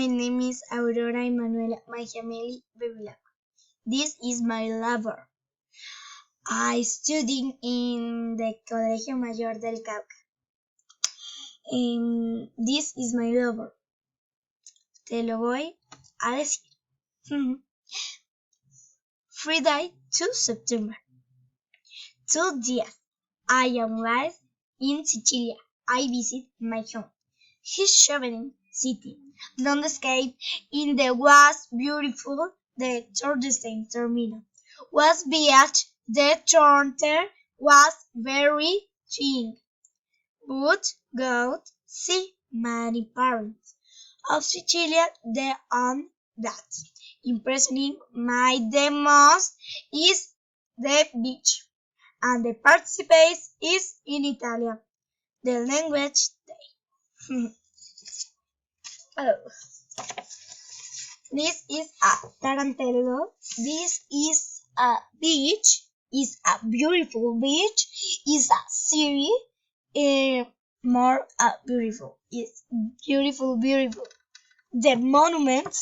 My name is Aurora Emanuela Majiameli Bebila. This is my lover. I studied in the Colegio Mayor del Cauca. This is my lover. Te lo voy a decir. Friday, 2 September. 2 días. I am live in Sicilia. I visit my home. His shopping city. Landscape in the was beautiful. The tourism terminal was beach. The charter was very cheap. But go see many parents of Sicilia there on that. Impressing my the most is the beach, and the participates is in Italian, the language day. Oh. This is a Tarantella. This is a beach. Is a beautiful beach. Is a city. More beautiful. It's beautiful, beautiful. The monument.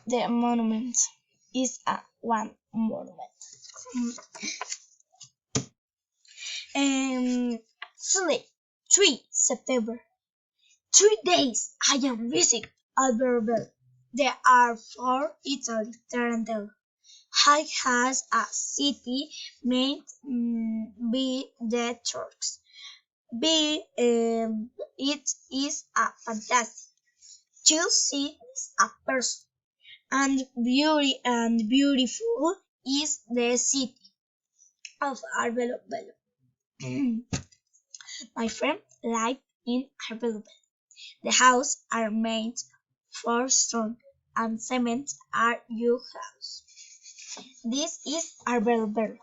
The monument is a one monument. Sunday, 3 September. 3 days I am visiting Albertville. There are 4 Italy Tarantella. I has a city made by the Turks. It is a fantastic. You see a person and beautiful is the city of Albertville. My friend live in Albertville. The houses are made for stone and cement are your house. This is Albertville.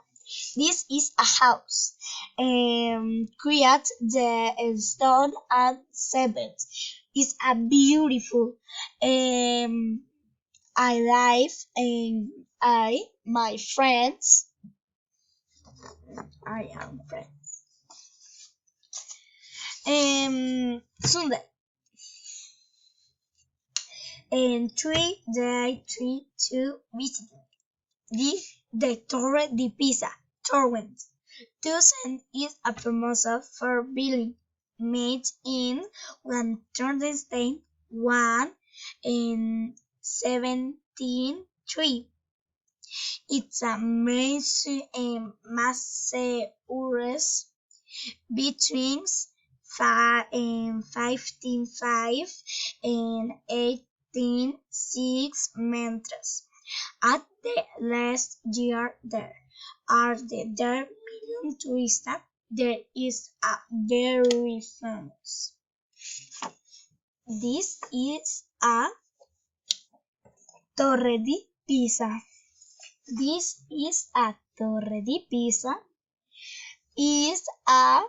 This is a house. Create the stone and cement. It's a beautiful. I live and my friends. I am friends. Sunday. And 3 day 3 to visit the Torre di Pisa. Torrent. Tucson is a famosa for building made in 1 in 1703. It's a Massaures between 1505 and 1806 meters. At the last year there are there million tourists. There is a very famous. This is a Torre di Pisa. This is a Torre di Pisa. Is a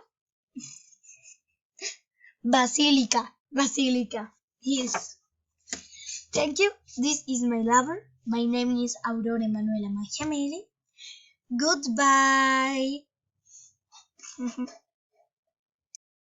Basilica. Yes. Thank you. This is my lover. My name is Aurora Emanuela Majiameli. Goodbye.